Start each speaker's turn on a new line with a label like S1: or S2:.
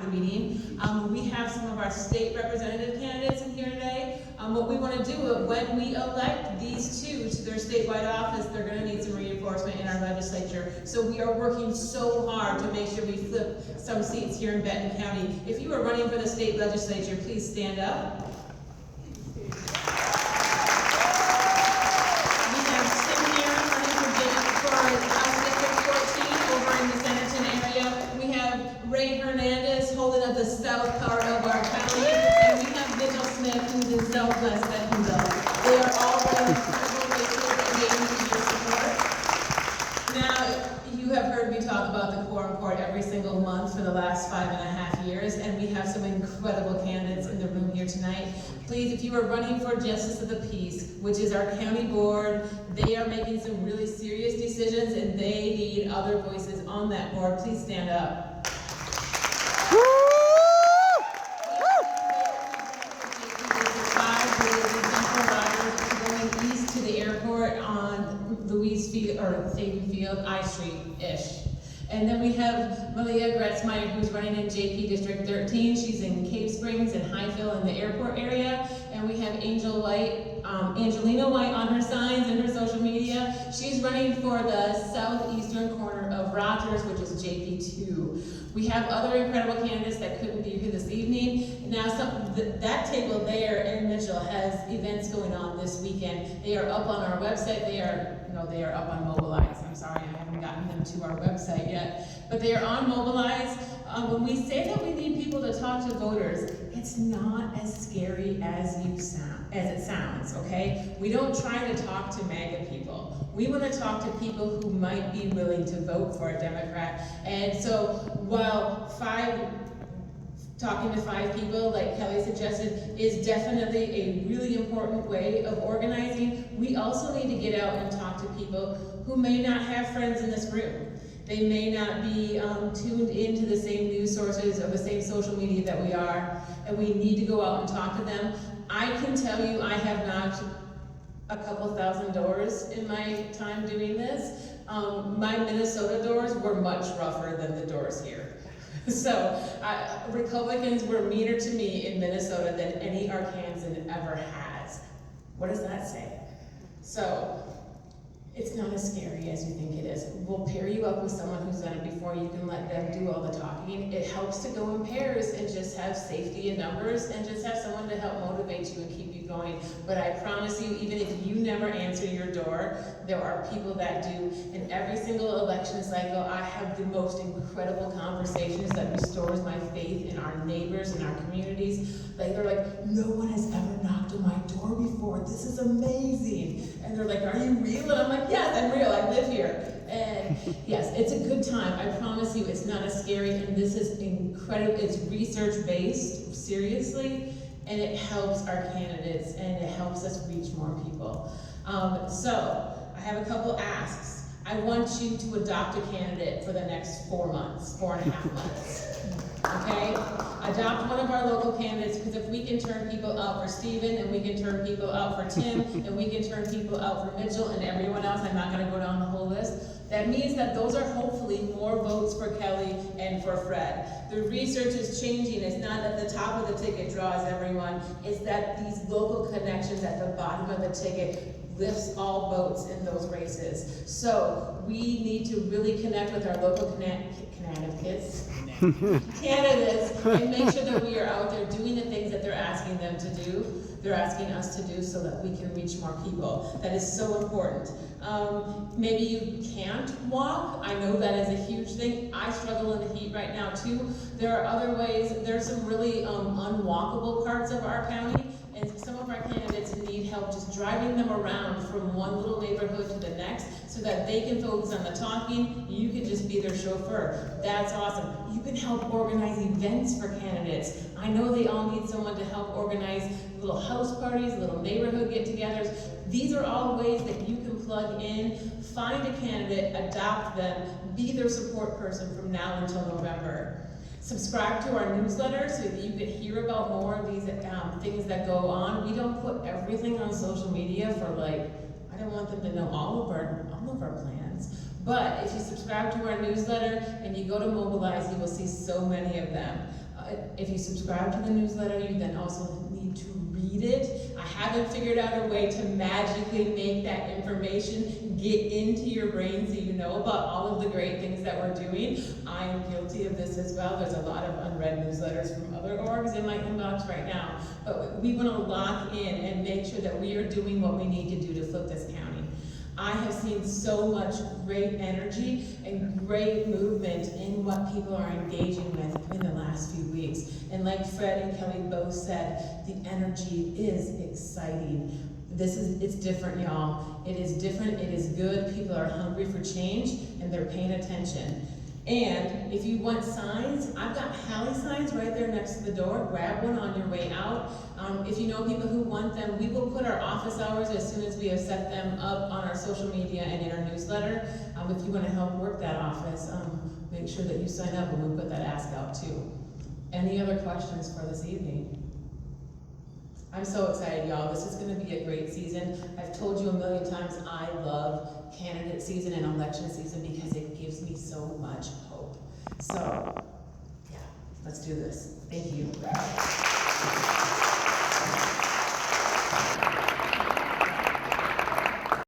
S1: meeting. We have some of our state representative candidates in here today. What we want to do, when we elect these two to their statewide office, they're going to need some reinforcement in our legislature. So we are working so hard to make sure we flip some seats here in Benton County. If you are running for the state legislature, please stand up. We have Tim here running for House District 14 over in the Centerton area. We have Ray Hernandez holding up the south part of our county, and we have Mitchell Smith who's in southwest Bentonville. They are all running incredible races and they need your support. Now, you have heard me talk about the Quorum Court every single month for the last 5.5 years, and we have some incredible candidates in the room here tonight. Please, if you are running for Justice of the Peace, which is our county board, they are making some really serious decisions and they need other voices on that board. Please stand up. Going east to the airport on Louise Field or Satan Field, I Street-ish. And then we have Malia Gretzmeyer, who's running in JP District 13. She's in Cave Springs and Highville in the airport area. And we have Angelina White on her signs and her social media. She's running for the southeastern corner of Rogers, which is JP2. We have other incredible candidates that couldn't be here this evening. Now, that table there in Mitchell has events going on this weekend. They are up on our website. They are up on Mobilize. I'm sorry, I haven't gotten them to our website yet. But they are on Mobilize. When we say that we need people to talk to voters, it's not as scary as it sounds, okay? We don't try to talk to MAGA people. We want to talk to people who might be willing to vote for a Democrat. And so while talking to 5 people, like Kelly suggested, is definitely a really important way of organizing, we also need to get out and talk to people who may not have friends in this room. They may not be tuned into the same news sources or the same social media that we are, and we need to go out and talk to them. I can tell you I have knocked a couple thousand doors in my time doing this. My Minnesota doors were much rougher than the doors here. So Republicans were meaner to me in Minnesota than any Arkansan ever has. What does that say? So it's not as scary as you think it is. We'll pair you up with someone who's done it before. You can let them do all the talking. It helps to go in pairs and just have safety in numbers and just have someone to help motivate you and keep you going. But I promise you, even if you never answer your door, there are people that do. In every single election cycle, I have the most incredible conversations that restores my faith in our neighbors and our communities. Like, they're like, no one has ever knocked on my door before. This is amazing. And they're like, are you real? And I'm like, yes, I'm real, I live here. And yes, it's a good time. I promise you, it's not as scary, and this is incredible. It's research-based, seriously, and it helps our candidates, and it helps us reach more people. So, I have a couple asks. I want you to adopt a candidate for the next 4 months, 4.5 months. Okay? Adopt one of our local candidates, because if we can turn people out for Stephen, and we can turn people out for Tim, and we can turn people out for Mitchell and everyone else, I'm not going to go down the whole list, that means that those are hopefully more votes for Kelly and for Fred. The research is changing. It's not that the top of the ticket draws everyone, it's that these local connections at the bottom of the ticket lifts all votes in those races. So we need to really connect with our local candidates and make sure that we are out there doing the things that they're asking them to do. They're asking us to do so that we can reach more people. That is so important. Maybe you can't walk. I know that is a huge thing. I struggle in the heat right now too. There are other ways. There's some really unwalkable parts of our county, and some of our candidates need help just driving them around from one little neighborhood to the next so that they can focus on the talking. You can just be their chauffeur. That's awesome. You can help organize events for candidates. I know they all need someone to help organize little house parties, little neighborhood get-togethers. These are all ways that you can plug in, find a candidate, adopt them, be their support person from now until November. Subscribe to our newsletter so that you can hear about more of these things that go on. We don't put everything on social media for I don't want them to know all of our plans. But if you subscribe to our newsletter and you go to Mobilize, you will see so many of them. But if you subscribe to the newsletter, you then also need to read it. I haven't figured out a way to magically make that information get into your brain so you know about all of the great things that we're doing. I am guilty of this as well. There's a lot of unread newsletters from other orgs in my inbox right now. But we want to lock in and make sure that we are doing what we need to do to flip this county. I have seen so much great energy and great movement in what people are engaging with in the last few weeks. And like Fred and Kelly both said, the energy is exciting. It's different, y'all. It is different, it is good. People are hungry for change and they're paying attention. And if you want signs, I've got Hallie signs right there next to the door. Grab one on your way out. If you know people who want them, we will put our office hours as soon as we have set them up on our social media and in our newsletter. If you want to help work that office, make sure that you sign up and we put that ask out too. Any other questions for this evening? I'm so excited, y'all. This is going to be a great season. I've told you a million times I love candidate season and election season because it gives me so much hope. So, yeah, let's do this. Thank you.